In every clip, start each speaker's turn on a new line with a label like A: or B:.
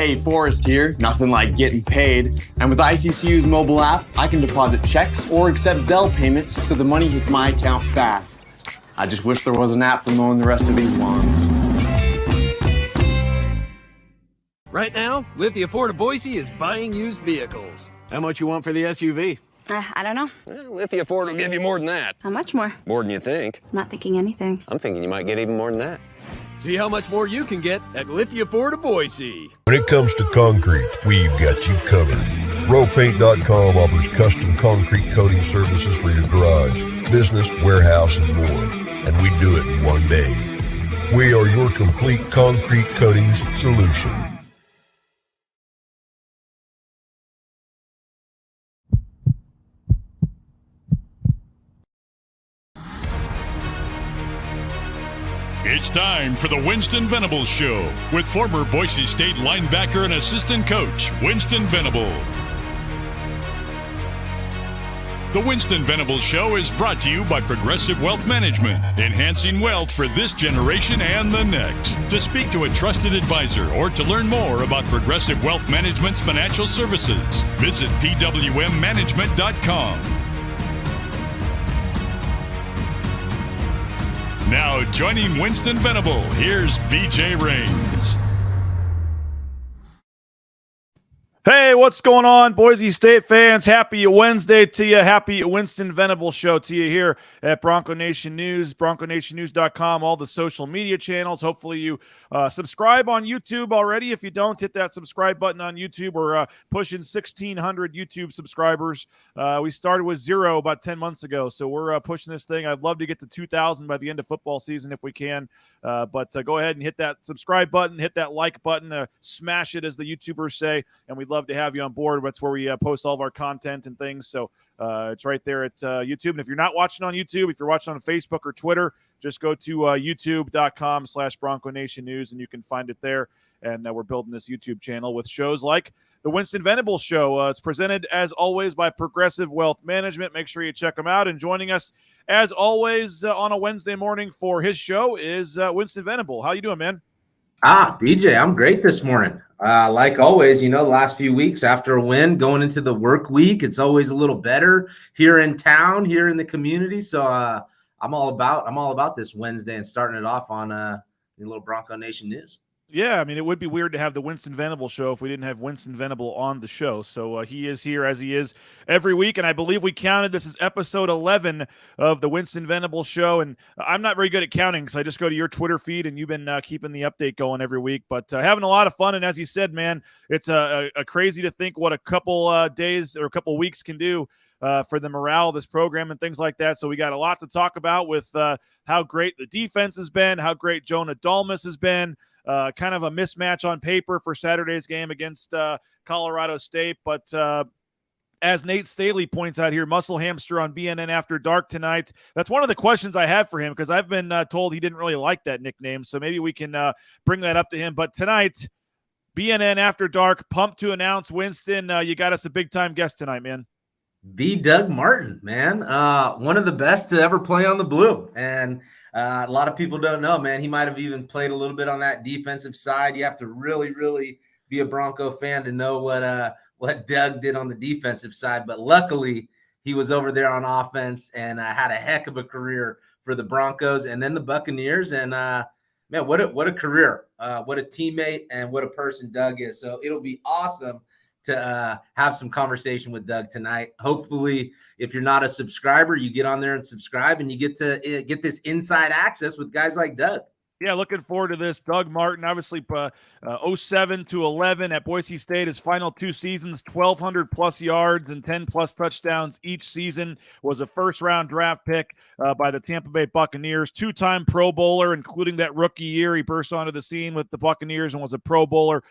A: Hey, Forrest here. Nothing like getting paid. And with ICCU's mobile app, I can deposit checks or accept Zelle payments so the money hits my account fast. I just wish there was an app for mowing the rest of these lawns.
B: Right now, Lithia Ford of Boise is buying used vehicles. How much you want for the SUV?
C: I don't know.
B: Well, Lithia Ford will give you more than that.
C: How much more?
B: More than you think.
C: I'm not thinking anything.
B: I'm thinking you might get even more than that. See how much more you can get at Lithia Ford of Boise.
D: When it comes to concrete, we've got you covered. RowPaint.com offers custom concrete coating services for your garage, business, warehouse, and more. And we do it in one day. We are your complete concrete coatings solution.
E: It's time for the Winston Venable Show with former Boise State linebacker and assistant coach, Winston Venable. The Winston Venable Show is brought to you by Progressive Wealth Management, enhancing wealth for this generation and the next. To speak to a trusted advisor or to learn more about Progressive Wealth Management's financial services, visit pwmmanagement.com. Now joining Winston Venable, here's BJ Rains.
F: Hey, what's going on, Boise State fans? Happy Wednesday to you. Happy Winston Venable Show to you here at Bronco Nation News, bronconationnews.com, all the social media channels. Hopefully you subscribe on YouTube already. If you don't, hit that subscribe button on YouTube. We're pushing 1,600 YouTube subscribers. We started with 0 about 10 months ago, so we're pushing this thing. I'd love to get to 2,000 by the end of football season if we can. But go ahead and hit that subscribe button, hit that like button, smash it, as the YouTubers say, and we'd love to have you on board. That's where we post all of our content and things. So it's right there at YouTube. And if you're not watching on YouTube, if you're watching on Facebook or Twitter, just go to youtube.com/Bronco Nation News, and you can find it there. And we're building this YouTube channel with shows like the Winston Venable Show. It's presented, as always, by Progressive Wealth Management. Make sure you check them out. And joining us, as always, on a Wednesday morning for his show is Winston Venable. How you doing, man?
G: BJ, I'm great this morning. Like always, the last few weeks after a win, going into the work week, it's always a little better here in town, here in the community. So I'm all about this Wednesday and starting it off on the little Bronco Nation News.
F: Yeah, I mean, it would be weird to have the Winston Venable Show if we didn't have Winston Venable on the show. So he is here, as he is every week, and I believe we counted this is episode 11 of the Winston Venable Show. And I'm not very good at counting because I just go to your Twitter feed, and you've been keeping the update going every week. But having a lot of fun, and as you said, man, it's crazy to think what a couple days or a couple weeks can do for the morale of this program and things like that. So we got a lot to talk about with how great the defense has been, how great Jonah Dalmas has been. Kind of a mismatch on paper for Saturday's game against Colorado State. But as Nate Staley points out here, muscle hamster on BNN After Dark tonight. That's one of the questions I have for him because I've been told he didn't really like that nickname. So maybe we can bring that up to him. But tonight, BNN After Dark, pumped to announce, Winston, you got us a big-time guest tonight, man.
G: The Doug Martin, man. One of the best to ever play on the blue. And a lot of people don't know, man. He might have even played a little bit on that defensive side. You have to really, really be a Bronco fan to know what Doug did on the defensive side. But luckily, he was over there on offense and had a heck of a career for the Broncos and then the Buccaneers. And man, what a career! What a teammate and what a person Doug is. So it'll be awesome to have some conversation with Doug tonight. Hopefully, if you're not a subscriber, you get on there and subscribe, and you get to get this inside access with guys like Doug.
F: Yeah, looking forward to this. Doug Martin, obviously 07 to 11 at Boise State. His final 2 seasons, 1,200-plus yards and 10-plus touchdowns each season. Was a first-round draft pick by the Tampa Bay Buccaneers. 2-time Pro Bowler, including that rookie year. He burst onto the scene with the Buccaneers and was a Pro Bowler.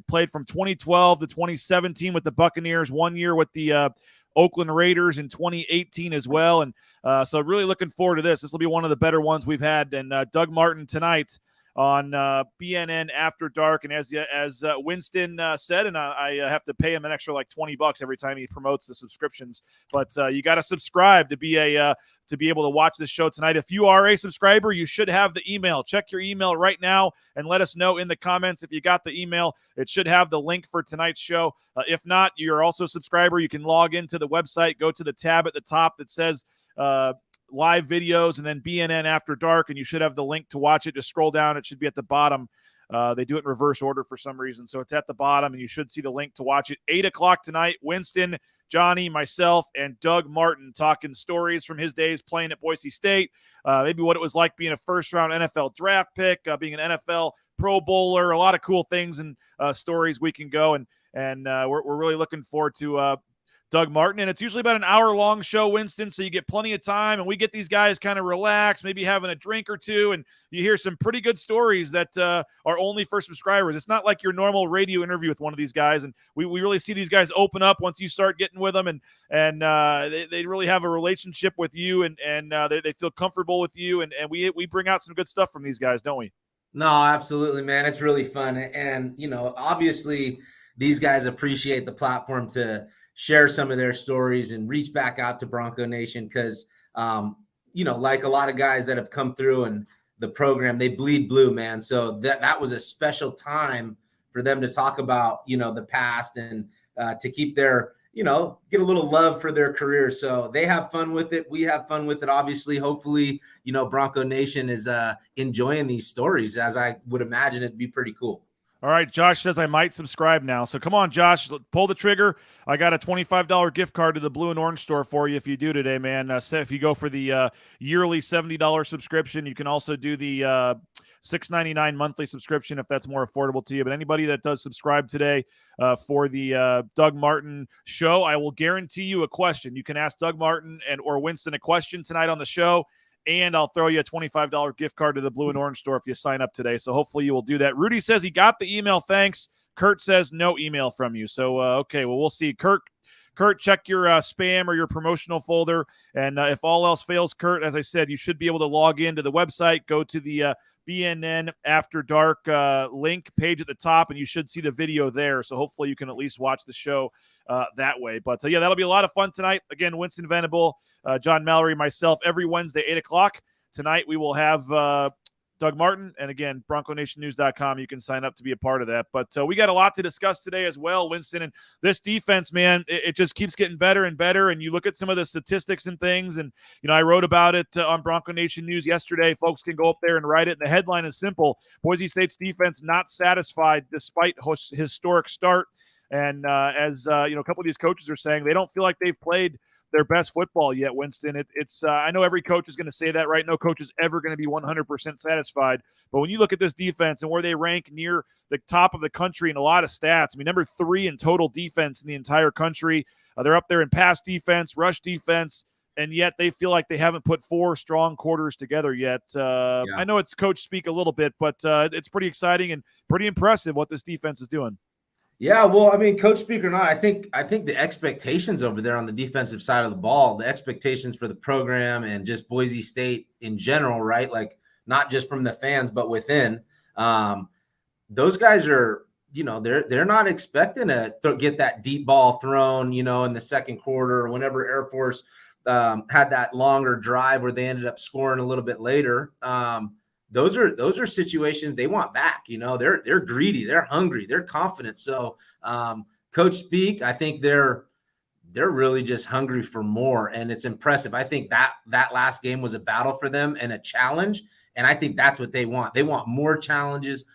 F: Played from 2012 to 2017 with the Buccaneers, 1 year with the Oakland Raiders in 2018 as well. And so really looking forward to this. This will be one of the better ones we've had. And Doug Martin tonight on BNN After Dark. And as Winston said, and I have to pay him an extra like $20 every time he promotes the subscriptions. But you got to subscribe to be able to watch this show tonight. If you are a subscriber, you should have the email. Check your email right now and let us know in the comments if you got the email. It should have the link for tonight's show. If not, you're also a subscriber. You can log into the website, go to the tab at the top that says live videos and then BNN After Dark, and you should have the link to watch it. Just scroll down. It should be at the bottom. They do it in reverse order for some reason, so it's at the bottom, and you should see the link to watch it. 8 o'clock tonight, Winston, Johnny, myself, and Doug Martin talking stories from his days playing at Boise State, maybe what it was like being a first-round NFL draft pick, being an NFL Pro Bowler, a lot of cool things and stories we can go, and we're really looking forward to Doug Martin, and it's usually about an hour-long show, Winston, so you get plenty of time, and we get these guys kind of relaxed, maybe having a drink or two, and you hear some pretty good stories that are only for subscribers. It's not like your normal radio interview with one of these guys, and we really see these guys open up once you start getting with them, and they really have a relationship with you, and they feel comfortable with you, and we bring out some good stuff from these guys, don't we?
G: No, absolutely, man. It's really fun, and obviously these guys appreciate the platform to share some of their stories and reach back out to Bronco Nation because, like a lot of guys that have come through and the program, they bleed blue, man. So that was a special time for them to talk about, the past and to keep their, get a little love for their career. So they have fun with it. We have fun with it. Obviously, hopefully, Bronco Nation is enjoying these stories, as I would imagine it'd be pretty cool.
F: All right, Josh says I might subscribe now. So come on, Josh, pull the trigger. I got a $25 gift card to the Blue and Orange store for you if you do today, man. So if you go for the yearly $70 subscription, you can also do the $6.99 monthly subscription if that's more affordable to you. But anybody that does subscribe today for the Doug Martin show, I will guarantee you a question. You can ask Doug Martin or Winston a question tonight on the show, and I'll throw you a $25 gift card to the Blue and Orange store if you sign up today. So hopefully you will do that. Rudy says he got the email. Thanks. Kurt says no email from you. So, okay, well, we'll see. Kurt, check your spam or your promotional folder. And if all else fails, Kurt, as I said, you should be able to log into the website, go to the BNN After Dark link page at the top, and you should see the video there. So hopefully you can at least watch the show that way. But yeah, that'll be a lot of fun tonight. Again, Winston Venable, John Mallory, myself, every Wednesday, 8 o'clock. Tonight we will have Doug Martin, and again, BroncoNationNews.com. You can sign up to be a part of that. But we got a lot to discuss today as well, Winston. And this defense, man, it just keeps getting better and better. And you look at some of the statistics and things, and I wrote about it on Bronco Nation News yesterday. Folks can go up there and write it. And the headline is simple: Boise State's defense not satisfied despite historic start. And as a couple of these coaches are saying, they don't feel like they've played their best football yet, Winston. It's I know every coach is going to say that, right? No coach is ever going to be 100% satisfied. But when you look at this defense and where they rank near the top of the country in a lot of stats, I mean, number 3 in total defense in the entire country. They're up there in pass defense, rush defense, and yet they feel like they haven't put 4 strong quarters together yet. I know it's coach speak a little bit, but it's pretty exciting and pretty impressive what this defense is doing.
G: Yeah, well, I mean, coach speak or not, I think the expectations over there on the defensive side of the ball, the expectations for the program and just Boise State in general, right? Like not just from the fans, but within, those guys are, they're not expecting to get that deep ball thrown, in the second quarter, whenever Air Force had that longer drive where they ended up scoring a little bit later. Those are situations they want back. They're greedy, they're hungry, they're confident. So coach speak, I think they're really just hungry for more, and it's impressive. I think that last game was a battle for them and a challenge, and I think that's what they want. They want more challenges,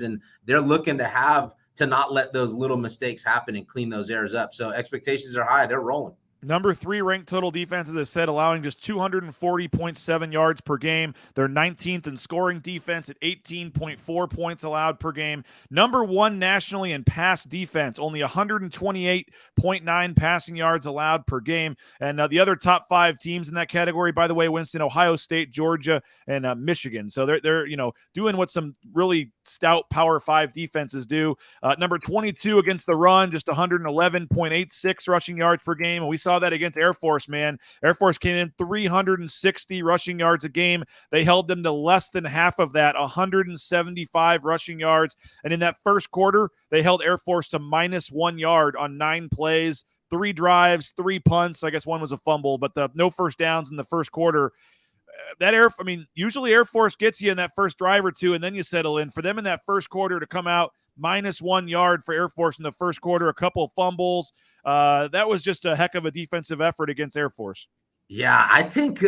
G: and they're looking to not let those little mistakes happen and clean those errors up. So expectations are high. They're rolling.
F: Number 3 ranked total defense, as I said, allowing just 240.7 yards per game. They're 19th in scoring defense at 18.4 points allowed per game. Number 1 nationally in pass defense, only 128.9 passing yards allowed per game. And the other top 5 teams in that category, by the way, Winston, Ohio State, Georgia, and Michigan. So they're doing what some really stout Power 5 defenses do. Number 22 against the run, just 111.86 rushing yards per game. And we saw saw that against Air Force, man. Air Force came in 360 rushing yards a game. They held them to less than half of that, 175 rushing yards. And in that first quarter, they held Air Force to -1 yard on 9 plays, 3 drives, 3 punts. I guess one was a fumble, but no first downs in the first quarter. Usually Air Force gets you in that first drive or two, and then you settle in. For them in that first quarter to come out -1 yard for Air Force in the first quarter, a couple of fumbles, that was just a heck of a defensive effort against Air Force.
G: Yeah, I think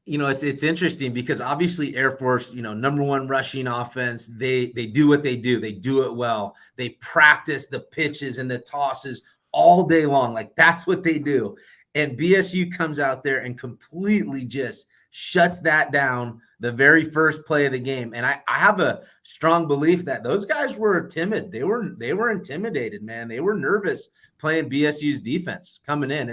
G: it's interesting because obviously Air Force, number 1 rushing offense. They do what they do. They do it well. They practice the pitches and the tosses all day long. Like, that's what they do. And BSU comes out there and completely just shuts that down the very first play of the game. And I have a strong belief that those guys were timid. They were intimidated, man. They were nervous playing BSU's defense coming in.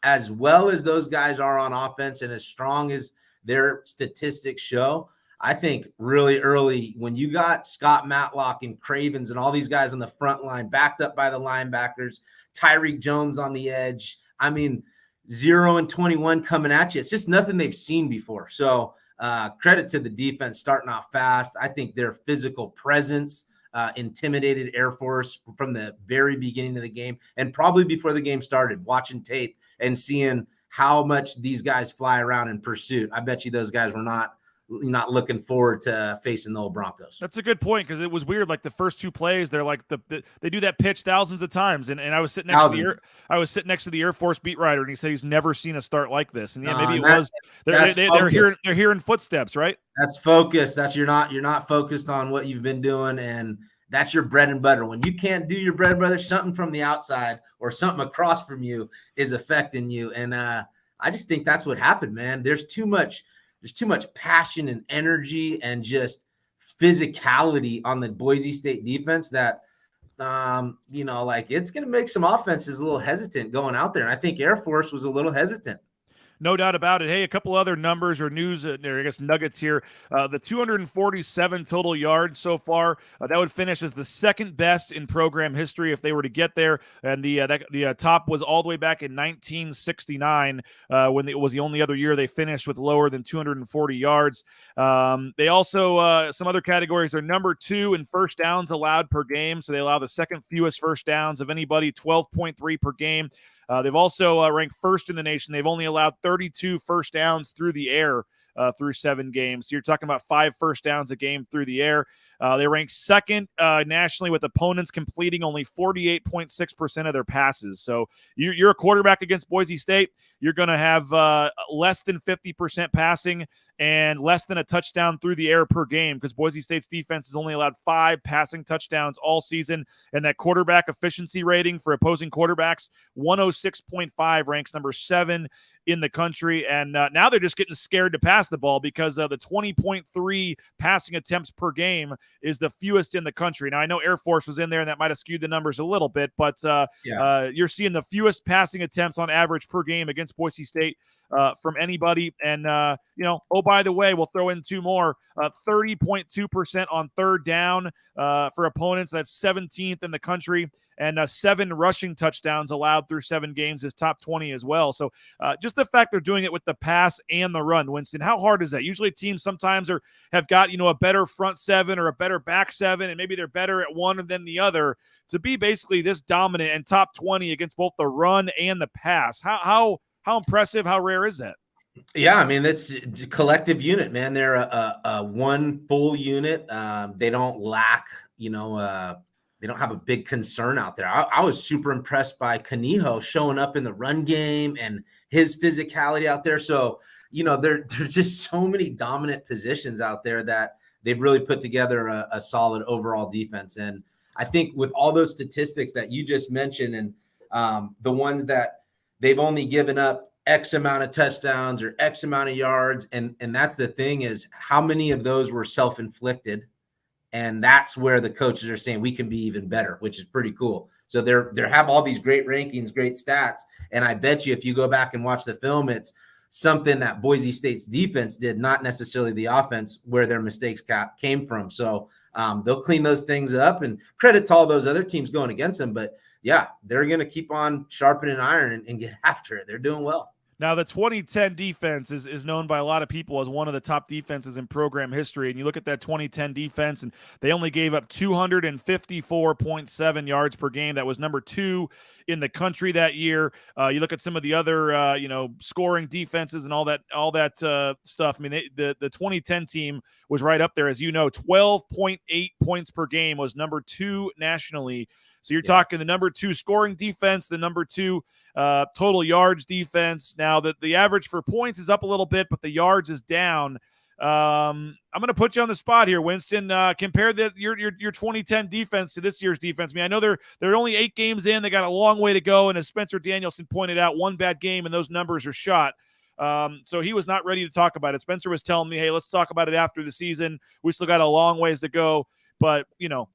G: As well as those guys are on offense and as strong as their statistics show, I think really early when you got Scott Matlock and Cravens and all these guys on the front line backed up by the linebackers, Tyreek Jones on the edge, 0 and 21 coming at you. It's just nothing they've seen before. So credit to the defense starting off fast. I think their physical presence intimidated Air Force from the very beginning of the game, and probably before the game started, watching tape and seeing how much these guys fly around in pursuit. I bet you those guys were not looking forward to facing the old Broncos.
F: That's a good point, because it was weird. Like the first 2 plays, they're like they do that pitch thousands of times, and I was sitting next to the Air Force beat writer, and he said he's never seen a start like this. And maybe it was they're hearing footsteps, right?
G: That's focus. That's you're not focused on what you've been doing, and that's your bread and butter. When you can't do your bread and butter, something from the outside or something across from you is affecting you. And I just think that's what happened, man. There's too much passion and energy and just physicality on the Boise State defense that, it's going to make some offenses a little hesitant going out there. And I think Air Force was a little hesitant.
F: No doubt about it. Hey, a couple other numbers or news, nuggets here. The 247 total yards so far, that would finish as the second best in program history if they were to get there. And the top was all the way back in 1969 when it was the only other year they finished with lower than 240 yards. They also, some other categories, are number 2 in first downs allowed per game. So they allow the second fewest first downs of anybody, 12.3 per game. They've also ranked first in the nation. They've only allowed 32 first downs through the air through 7 games. So you're talking about 5 first downs a game through the air. They rank second nationally with opponents completing only 48.6% of their passes. So you're a quarterback against Boise State. You're going to have less than 50% passing and less than a touchdown through the air per game, because Boise State's defense has only allowed 5 passing touchdowns all season. And that quarterback efficiency rating for opposing quarterbacks, 106.5, ranks number 7 in the country. And now they're just getting scared to pass the ball because the 20.3 passing attempts per game is the fewest in the country. Now, I know Air Force was in there, and that might have skewed the numbers a little bit, but you're seeing the fewest passing attempts on average per game against Boise State from anybody. And, by the way, we'll throw in 2 more, 30.2% on third down for opponents. That's 17th in the country. And 7 rushing touchdowns allowed through 7 games is top 20 as well. So just the fact they're doing it with the pass and the run, Winston, how hard is that? Usually teams sometimes have got, a better front 7 or a better back 7, and maybe they're better at one than the other. To be basically this dominant and top 20 against both the run and the pass, how impressive, how rare is that?
G: Yeah, it's a collective unit, man. They're a one full unit. They don't lack, they don't have a big concern out there. I was super impressed by Kaniho showing up in the run game and his physicality out there. So, there's just so many dominant positions out there that they've really put together a solid overall defense. And I think with all those statistics that you just mentioned and the ones that they've only given up X amount of touchdowns or X amount of yards. And that's the thing, is how many of those were self-inflicted. And that's where the coaches are saying we can be even better, which is pretty cool. So they have all these great rankings, great stats. And I bet you if you go back and watch the film, it's something that Boise State's defense did, not necessarily the offense where their mistakes came from. So they'll clean those things up, and credit to all those other teams going against them. But yeah, they're going to keep on sharpening iron and get after it. They're doing well.
F: Now, the 2010 defense is known by a lot of people as one of the top defenses in program history. And you look at that 2010 defense, and they only gave up 254.7 yards per game. That was number 2 in the country that year. You look at some of the other, scoring defenses and all that stuff. I mean, the 2010 team was right up there, as you know. 12.8 points per game was number 2 nationally. So you're talking the number 2 scoring defense, the number 2 total yards defense. Now the average for points is up a little bit, but the yards is down. I'm going to put you on the spot here, Winston. Compare your 2010 defense to this year's defense. I mean, I know they're only 8 games in. They got a long way to go, and as Spencer Danielson pointed out, one bad game and those numbers are shot. So he was not ready to talk about it. Spencer was telling me, hey, let's talk about it after the season. We still got a long ways to go. But,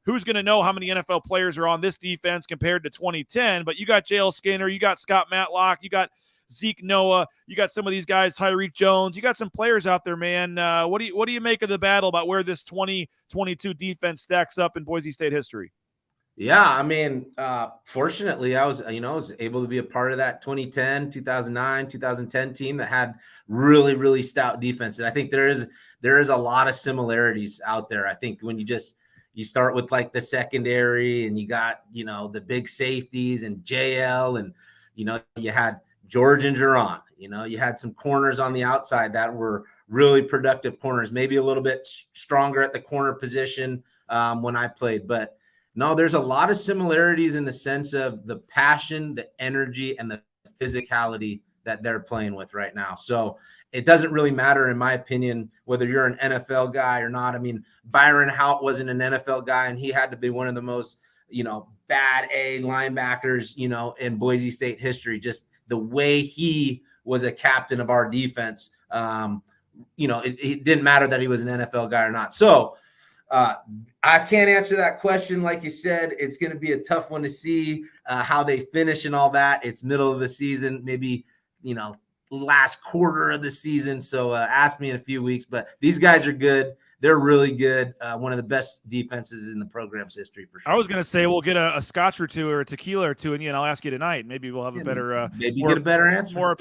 F: who's going to know how many NFL players are on this defense compared to 2010? But you got J.L. Skinner, you got Scott Matlock, you got Zeke Noah, you got some of these guys, Tyreek Jones. You got some players out there, man. What do you make of the battle about where this 2022 defense stacks up in Boise State history?
G: Yeah, I mean, fortunately, I was able to be a part of that 2010, 2009, 2010 team that had really, really stout defense. And I think there is a lot of similarities out there. I think when you start with like the secondary and you got, the big safeties and JL and, you had George and Geron, you had some corners on the outside that were really productive corners, maybe a little bit stronger at the corner position when I played. But no, there's a lot of similarities in the sense of the passion, the energy, and the physicality that they're playing with right now. So it doesn't really matter, in my opinion, whether you're an NFL guy or not. I mean, Byron Hout wasn't an NFL guy, and he had to be one of the most, bad A linebackers, in Boise State history. Just the way he was a captain of our defense. It didn't matter that he was an NFL guy or not. So I can't answer that question. Like you said, it's going to be a tough one to see how they finish and all that. It's middle of the season, maybe, last quarter of the season. So ask me in a few weeks, but these guys are good. They're really good. One of the best defenses in the program's history for sure.
F: I was going to say, we'll get a scotch or two or a tequila or two, and I'll ask you tonight. Maybe we'll have a better
G: get a better answer.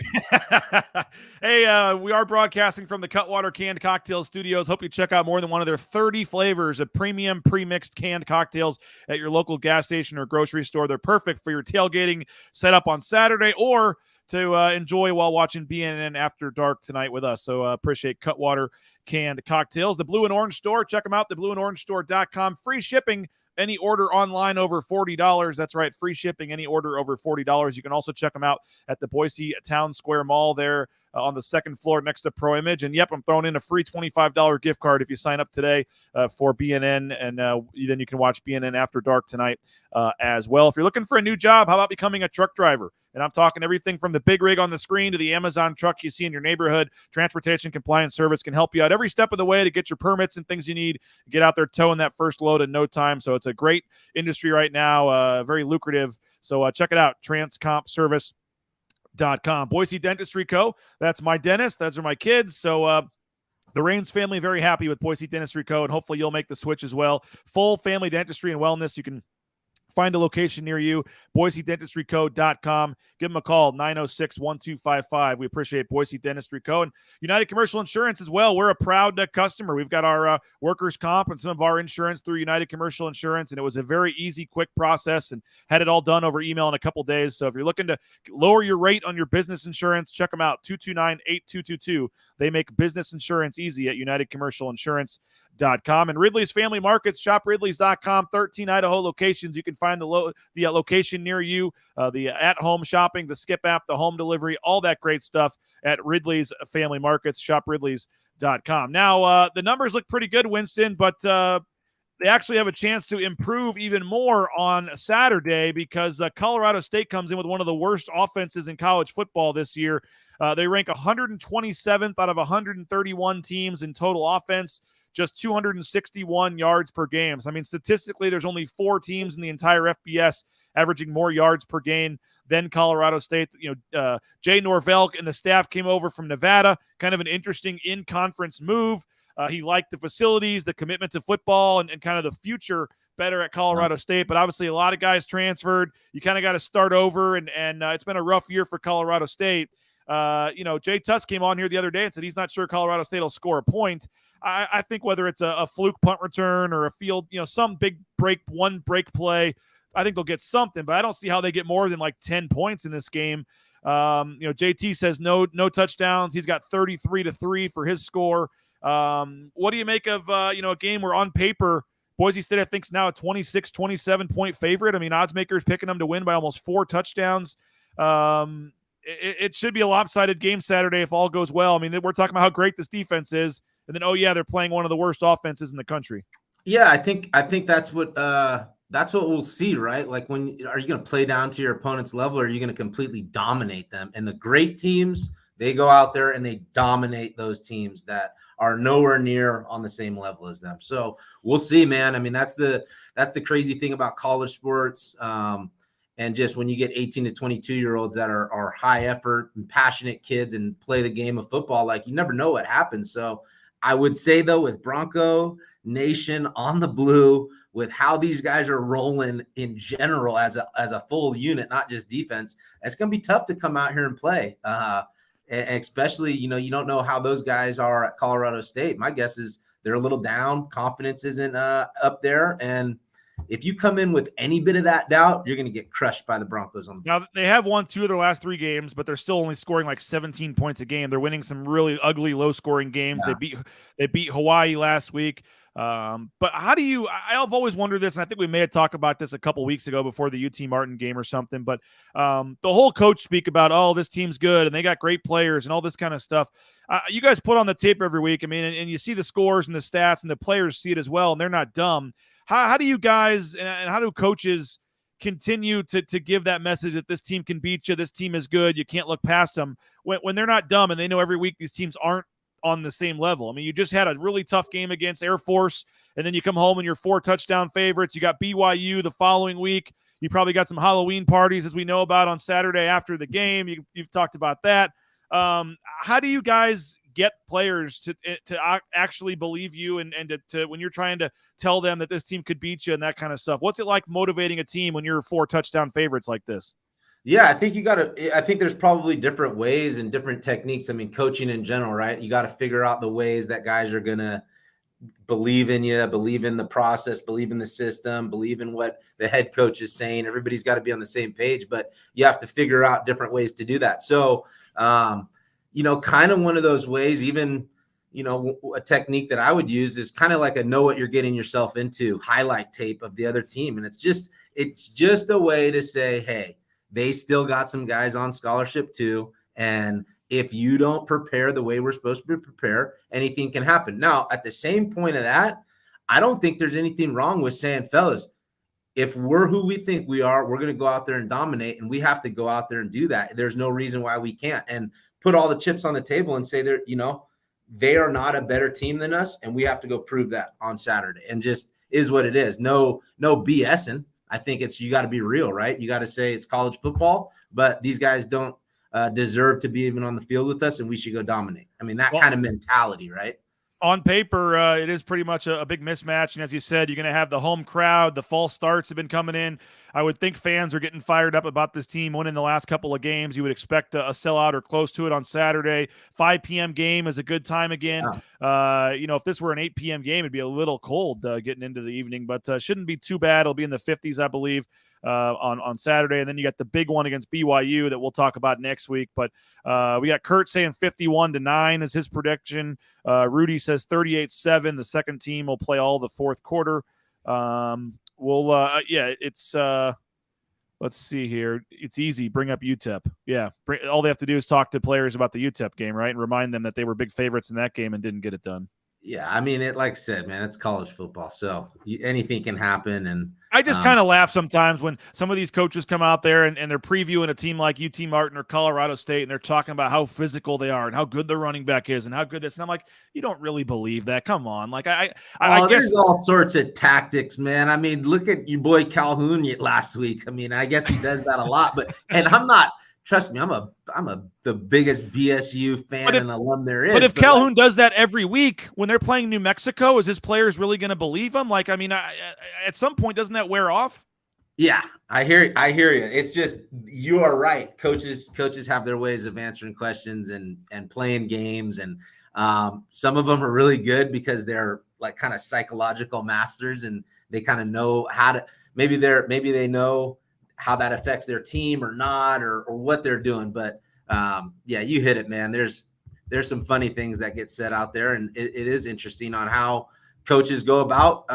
F: Hey, we are broadcasting from the Cutwater Canned Cocktails Studios. Hope you check out more than one of their 30 flavors of premium pre-mixed canned cocktails at your local gas station or grocery store. They're perfect for your tailgating setup on Saturday or to enjoy while watching BNN After Dark tonight with us. So appreciate Cutwater Canned Cocktails. The Blue and Orange Store, check them out, theblueandorangestore.com. Free shipping, any order online over $40. That's right, free shipping, any order over $40. You can also check them out at the Boise Town Square Mall there on the second floor next to Pro Image. And yep, I'm throwing in a free $25 gift card if you sign up today for BNN, and then you can watch BNN After Dark tonight as well. If you're looking for a new job, how about becoming a truck driver? And I'm talking everything from the big rig on the screen to the Amazon truck you see in your neighborhood. Transportation Compliance Service can help you out every step of the way to get your permits and things you need. Get out there towing that first load in no time. So it's a great industry right now, very lucrative. So check it out, transcompservice.com. Boise Dentistry Co. That's my dentist. Those are my kids. So the Raines family very happy with Boise Dentistry Co. And hopefully you'll make the switch as well. Full family dentistry and wellness. You can find a location near you, BoiseDentistryCo.com. Give them a call, 906-1255. We appreciate Boise Dentistry Co. And United Commercial Insurance as well. We're a proud customer. We've got our workers' comp and some of our insurance through United Commercial Insurance, and it was a very easy, quick process and had it all done over email in a couple days. So if you're looking to lower your rate on your business insurance, check them out, 229-8222. They make business insurance easy at UnitedCommercialInsurance.com. And Ridley's Family Markets, shop Ridley's.com, 13 Idaho locations. You can find the location near you, the at-home shopping, the Skip app, the home delivery, all that great stuff at Ridley's Family Markets, shop Ridley's.com. Now, the numbers look pretty good, Winston, but they actually have a chance to improve even more on Saturday because Colorado State comes in with one of the worst offenses in college football this year. They rank 127th out of 131 teams in total offense, just 261 yards per game. So, I mean, statistically, there's only 4 teams in the entire FBS averaging more yards per game than Colorado State. Jay Norvell and the staff came over from Nevada, kind of an interesting in-conference move. He liked the facilities, the commitment to football, and kind of the future better at Colorado State, but obviously a lot of guys transferred. You kind of got to start over, and it's been a rough year for Colorado State. Jay Tuss came on here the other day and said he's not sure Colorado State will score a point. I think whether it's a fluke punt return or a field, some big break play, I think they'll get something, but I don't see how they get more than like 10 points in this game. JT says no touchdowns. He's got 33-3 for his score. What do you make of, a game where on paper, Boise State, I think, is now a 26-27 point favorite. I mean, odds makers picking them to win by almost 4 touchdowns. It should be a lopsided game Saturday if all goes well. I mean, we're talking about how great this defense is, and then, they're playing one of the worst offenses in the country.
G: Yeah, I think that's what we'll see, right? Like, are you going to play down to your opponent's level, or are you going to completely dominate them? And the great teams, they go out there and they dominate those teams that are nowhere near on the same level as them. So we'll see, man. I mean, that's the crazy thing about college sports. And just when you get 18 to 22-year-olds that are high effort and passionate kids and play the game of football, like, you never know what happens. So I would say, though, with Bronco Nation on the blue, with how these guys are rolling in general as a full unit, not just defense, it's going to be tough to come out here and play. And especially, you don't know how those guys are at Colorado State. My guess is they're a little down. Confidence isn't up there. And if you come in with any bit of that doubt, you're going to get crushed by the Broncos.
F: Now, they have won 2 of their last 3 games, but they're still only scoring like 17 points a game. They're winning some really ugly, low-scoring games. Yeah. They beat Hawaii last week. But I've always wondered this, and I think we may have talked about this a couple weeks ago before the UT Martin game or something, but the whole coach speak about, this team's good and they got great players and all this kind of stuff. You guys put on the tape every week. I mean, and you see the scores and the stats, and the players see it as well, and they're not dumb. How do you guys and how do coaches continue to give that message that this team can beat you, this team is good, you can't look past them, when they're not dumb and they know every week these teams aren't on the same level? I mean, you just had a really tough game against Air Force, and then you come home and you're 4 touchdown favorites. You got BYU the following week. You probably got some Halloween parties, as we know about, on Saturday after the game. You've talked about that. How do you guys get players to actually believe you and to when you're trying to tell them that this team could beat you and that kind of stuff? What's it like motivating a team when you're 4 touchdown favorites like this?
G: Yeah, I think there's probably different ways and different techniques. I mean, coaching in general, right? You got to figure out the ways that guys are going to believe in you, believe in the process, believe in the system, believe in what the head coach is saying. Everybody's got to be on the same page, but you have to figure out different ways to do that. So, kind of one of those ways, even, a technique that I would use is kind of like a know what you're getting yourself into highlight tape of the other team. And it's just a way to say, hey, they still got some guys on scholarship too. And if you don't prepare the way we're supposed to prepare, anything can happen. Now, at the same point of that, I don't think there's anything wrong with saying, fellas, if we're who we think we are, we're going to go out there and dominate, and we have to go out there and do that. There's no reason why we can't. And put all the chips on the table and say they are not a better team than us, and we have to go prove that on Saturday. And just is what it is. No BSing. I think you got to be real, right? You got to say it's college football, but these guys don't deserve to be even on the field with us, and we should go dominate. I mean, that kind of mentality, right?
F: On paper, it is pretty much a big mismatch. And as you said, you're going to have the home crowd. The false starts have been coming in. I would think fans are getting fired up about this team winning the last couple of games. You would expect a sellout or close to it on Saturday. 5 p.m. game is a good time again. Yeah. If this were an 8 p.m. game, it'd be a little cold getting into the evening, but shouldn't be too bad. It'll be in the 50s, I believe. On Saturday, and then you got the big one against BYU that we'll talk about next week. But we got Kurt saying 51-9 is his prediction. Rudy says 38-7. The second team will play all the fourth quarter. It's let's see here. It's easy. Bring up UTEP. Yeah, all they have to do is talk to players about the UTEP game, right, and remind them that they were big favorites in that game and didn't get it done.
G: Yeah, I mean, like I said, man, it's college football, so anything can happen. And
F: I just kind of laugh sometimes when some of these coaches come out there and they're previewing a team like UT Martin or Colorado State, and they're talking about how physical they are and how good the running back is and how good this. And I'm like, you don't really believe that. Come on. Like, I guess
G: there's all sorts of tactics, man. I mean, look at your boy Calhoun last week. I mean, I guess he does that a lot, and I'm not. Trust me, I'm the biggest BSU fan and alum there is.
F: But if Calhoun does that every week when they're playing New Mexico, is his players really going to believe him? Like, I mean, at some point, doesn't that wear off?
G: Yeah, I hear you. It's just, you are right. Coaches have their ways of answering questions and playing games, and some of them are really good because they're like kind of psychological masters, and they kind of know how to, maybe they know how that affects their team or not, or what they're doing. But yeah, you hit it, man. There's some funny things that get said out there, and it is interesting on how coaches go about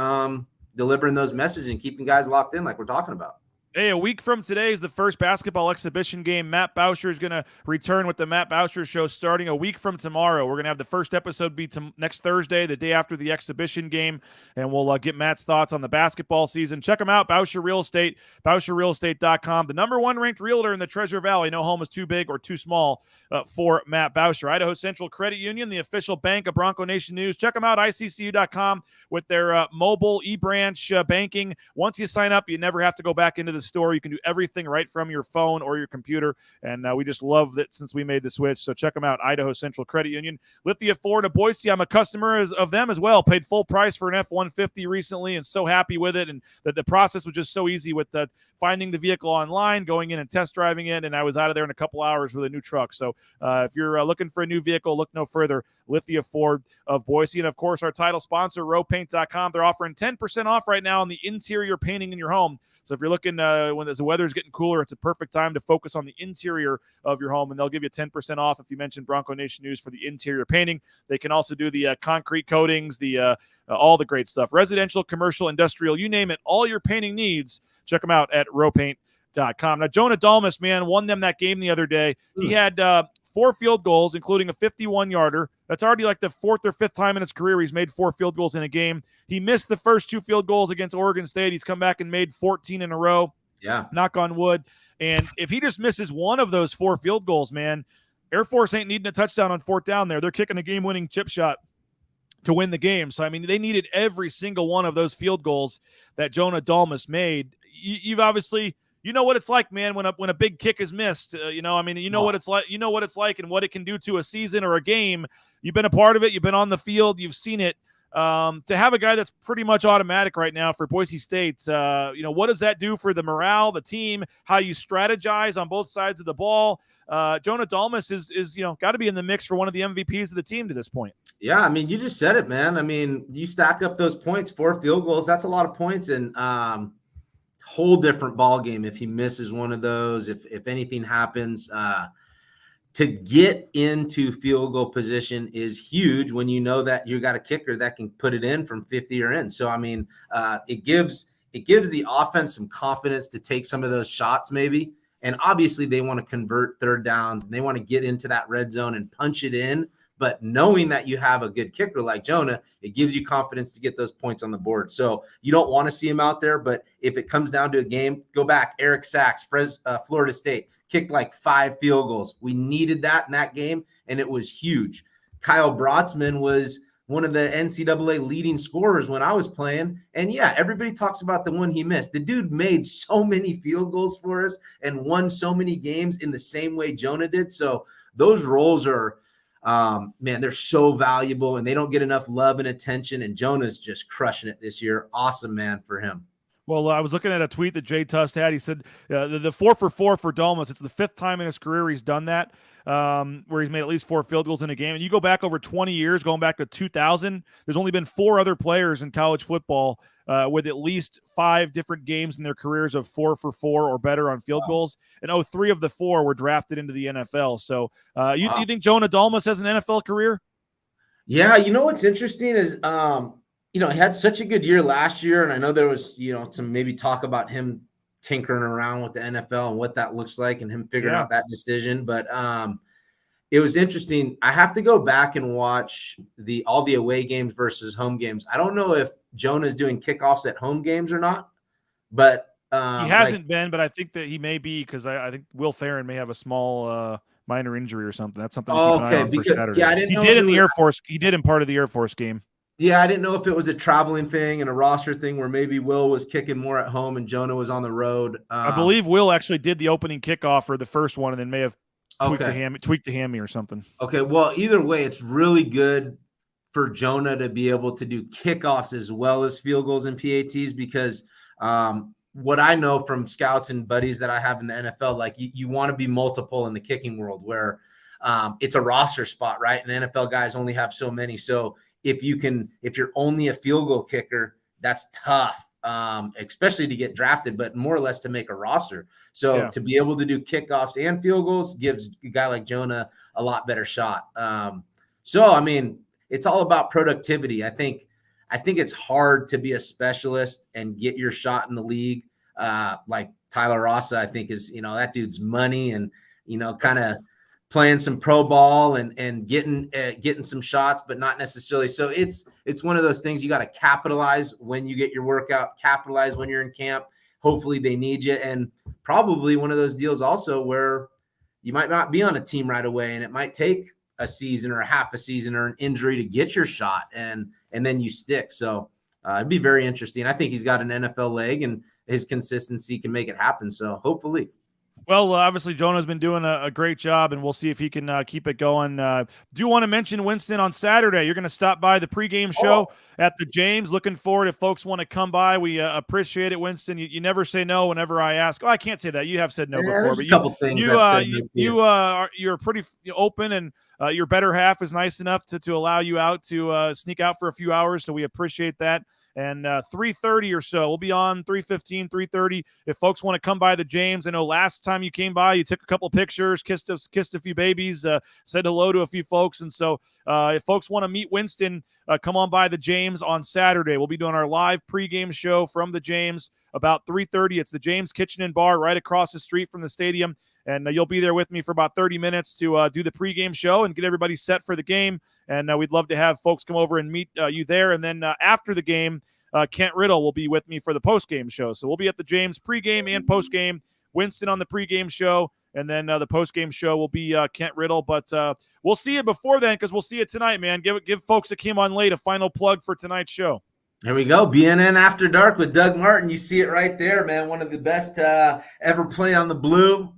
G: delivering those messages and keeping guys locked in like we're talking about.
F: Hey, a week from today is the first basketball exhibition game. Matt Boucher is going to return with the Matt Boucher Show starting a week from tomorrow. We're going to have the first episode be next Thursday, the day after the exhibition game, and we'll get Matt's thoughts on the basketball season. Check him out, Boucher Real Estate, BoucherRealEstate.com. The number one ranked realtor in the Treasure Valley. No home is too big or too small for Matt Boucher. Idaho Central Credit Union, the official bank of Bronco Nation News. Check them out, ICCU.com, with their mobile e-branch banking. Once you sign up, you never have to go back into the store. You can do everything right from your phone or your computer, and we just love that since we made the switch. So check them out, Idaho Central Credit Union. Lithia Ford of Boise, I'm a customer of them as well. Paid full price for an F-150 recently, and so happy with it, and that the process was just so easy with finding the vehicle online, going in and test driving it, and I was out of there in a couple hours with a new truck. So if you're looking for a new vehicle, look no further. Lithia Ford of Boise. And of course, our title sponsor, rowpaint.com. They're offering 10% off right now on the interior painting in your home. So if you're looking when the weather is getting cooler, it's a perfect time to focus on the interior of your home, and they'll give you 10% off if you mention Bronco Nation News for the interior painting. They can also do the concrete coatings, all the great stuff. Residential, commercial, industrial, you name it, all your painting needs. Check them out at rowpaint.com. Now, Jonah Dalmas, man, won them that game the other day. He had 4 field goals, including a 51-yarder. That's already like the 4th or 5th time in his career he's made 4 field goals in a game. He missed the first 2 field goals against Oregon State. He's come back and made 14 in a row.
G: Yeah.
F: Knock on wood. And if he just misses one of those 4 field goals, man, Air Force ain't needing a touchdown on 4th down there. They're kicking a game-winning chip shot to win the game. So, I mean, they needed every single one of those field goals that Jonah Dalmas made. You've obviously – you know what it's like, man, when a big kick is missed. What it's like. You know what it's like and what it can do to a season or a game. You've been a part of it. You've been on the field. You've seen it. To have a guy that's pretty much automatic right now for Boise State, what does that do for the morale, the team, how you strategize on both sides of the ball? Jonah Dalmas is got to be in the mix for one of the MVPs of the team to this point.
G: Yeah, I mean, you just said it, man. I mean, you stack up those points, 4 field goals. That's a lot of points, and whole different ball game if he misses one of those. If anything happens, to get into field goal position is huge when you know that you got a kicker that can put it in from 50 or in. So I mean, it gives the offense some confidence to take some of those shots maybe. And obviously they want to convert 3rd downs and they want to get into that red zone and punch it in. But knowing that you have a good kicker like Jonah, it gives you confidence to get those points on the board. So you don't want to see him out there, but if it comes down to a game, go back. Eric Sachs, Florida State, kicked like 5 field goals. We needed that in that game, and it was huge. Kyle Brotzman was one of the NCAA leading scorers when I was playing. And, yeah, everybody talks about the one he missed. The dude made so many field goals for us and won so many games in the same way Jonah did. So those roles are – man, they're so valuable and they don't get enough love and attention. And Jonah's just crushing it this year. Awesome, man, for him.
F: Well, I was looking at a tweet that Jay Tust had. He said the 4 for 4 for Dalmas. It's the 5th time in his career he's done that, where he's made at least 4 field goals in a game. And you go back over 20 years, going back to 2000, there's only been 4 other players in college football with at least 5 different games in their careers of 4 for 4 or better on field goals. And 3 of the 4 were drafted into the NFL. So you think Jonah Dalmas has an NFL career?
G: Yeah, what's interesting is he had such a good year last year, and I know there was, some maybe talk about him tinkering around with the NFL and what that looks like and him figuring out that decision. But it was interesting. I have to go back and watch all the away games versus home games. I don't know if Jonah's doing kickoffs at home games or not, but
F: he hasn't been, but I think that he may be because I think Will Farron may have a small minor injury or something. That's something to keep an eye on for Saturday.
G: Yeah, I didn't know
F: he did in the Air Force. He did in part of the Air Force game.
G: Yeah, I didn't know if it was a traveling thing and a roster thing where maybe Will was kicking more at home and Jonah was on the road.
F: I believe Will actually did the opening kickoff for the first one and then may have tweak the hammy or something.
G: Okay, well, either way, it's really good for Jonah to be able to do kickoffs as well as field goals and PATs because what I know from scouts and buddies that I have in the NFL, like you want to be multiple in the kicking world where it's a roster spot, right? And NFL guys only have so many. So if you're only a field goal kicker, that's tough, especially to get drafted, but more or less to make a roster. So to be able to do kickoffs and field goals gives a guy like Jonah a lot better shot. So, I mean, it's all about productivity. I think it's hard to be a specialist and get your shot in the league. Like Tyler Rasa, I think is, that dude's money and, kind of playing some pro ball and getting some shots, but not necessarily. So it's one of those things you got to capitalize when you get your workout, capitalize when you're in camp. Hopefully they need you. And probably one of those deals also where you might not be on a team right away and it might take a season or a half a season or an injury to get your shot and then you stick. So it'd be very interesting. I think he's got an NFL leg and his consistency can make it happen. So hopefully.
F: Well, obviously Jonah's been doing a great job, and we'll see if he can keep it going. Do want to mention, Winston, on Saturday, you're going to stop by the pregame show at the James. Looking forward if folks want to come by. We appreciate it, Winston. You never say no whenever I ask. Oh, I can't say that. You have said no before. But
G: a couple things
F: you're pretty open, and your better half is nice enough to allow you out to sneak out for a few hours, so we appreciate that. And 3:30 or so, we'll be on 3:15, 3:30. If folks want to come by the James, I know last time you came by, you took a couple pictures, kissed a few babies, said hello to a few folks. And so if folks want to meet Winston, come on by the James on Saturday. We'll be doing our live pregame show from the James about 3:30. It's the James Kitchen and Bar right across the street from the stadium. And you'll be there with me for about 30 minutes to do the pregame show and get everybody set for the game. And we'd love to have folks come over and meet you there. And then after the game, Kent Riddle will be with me for the postgame show. So we'll be at the James pregame and postgame. Winston on the pregame show. And then the postgame show will be Kent Riddle. But we'll see you before then because we'll see you tonight, man. Give folks that came on late a final plug for tonight's show.
G: There we go. BNN After Dark with Doug Martin. You see it right there, man. One of the best ever play on the blue.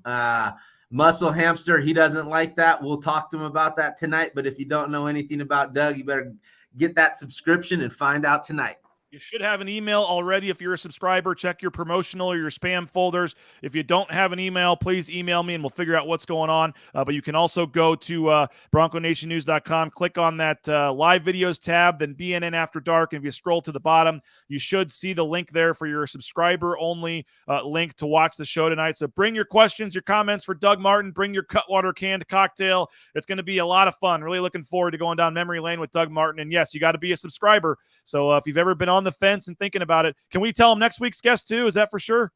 G: Muscle Hamster, he doesn't like that. We'll talk to him about that tonight. But if you don't know anything about Doug, you better get that subscription and find out tonight.
F: You should have an email already. If you're a subscriber, check your promotional or your spam folders. If you don't have an email, please email me and we'll figure out what's going on. But you can also go to BroncoNationNews.com, click on that live videos tab, then BNN After Dark. And if you scroll to the bottom, you should see the link there for your subscriber-only link to watch the show tonight. So bring your questions, your comments for Doug Martin. Bring your Cutwater canned cocktail. It's going to be a lot of fun. Really looking forward to going down memory lane with Doug Martin. And yes, you got to be a subscriber. So if you've ever been on the fence and thinking about it, can we tell him next week's guest too? Is that for sure?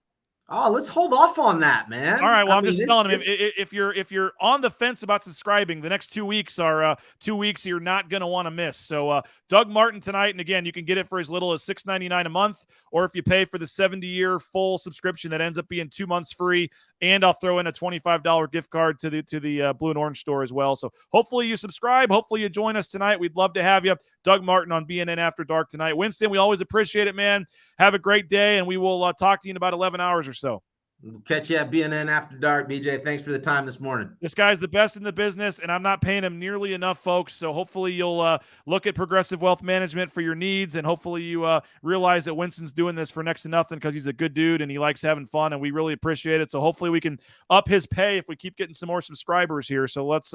G: Oh, let's hold off on that, man.
F: All right. Well, I'm just telling him if you're on the fence about subscribing, the next 2 weeks are 2 weeks you're not going to want to miss. So Doug Martin tonight, and again, you can get it for as little as $6.99 a month, or if you pay for the 70-year full subscription, that ends up being 2 months free. And I'll throw in a $25 gift card to the Blue and Orange store as well. So hopefully you subscribe. Hopefully you join us tonight. We'd love to have you. Doug Martin on BNN After Dark tonight. Winston, we always appreciate it, man. Have a great day, and we will talk to you in about 11 hours or so.
G: We'll catch you at BNN After Dark, BJ. Thanks for the time this morning.
F: This guy's the best in the business, and I'm not paying him nearly enough, folks. So hopefully you'll look at Progressive Wealth Management for your needs, and hopefully you realize that Winston's doing this for next to nothing because he's a good dude and he likes having fun, and we really appreciate it. So hopefully we can up his pay if we keep getting some more subscribers here. So let's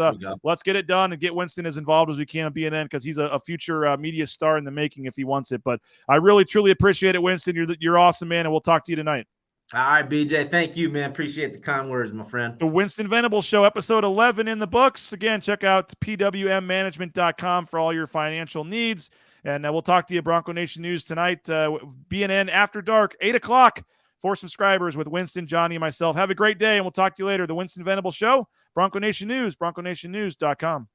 F: get it done and get Winston as involved as we can at BNN because he's a future media star in the making if he wants it. But I really, truly appreciate it, Winston. You're awesome, man, and we'll talk to you tonight.
G: All right, BJ. Thank you, man. Appreciate the kind words, my friend.
F: The Winston Venable Show, episode 11 in the books. Again, check out pwmmanagement.com for all your financial needs. And we'll talk to you, Bronco Nation News, tonight. BNN After Dark, 8 o'clock for subscribers with Winston, Johnny, and myself. Have a great day, and we'll talk to you later. The Winston Venable Show, Bronco Nation News, BroncoNationNews.com.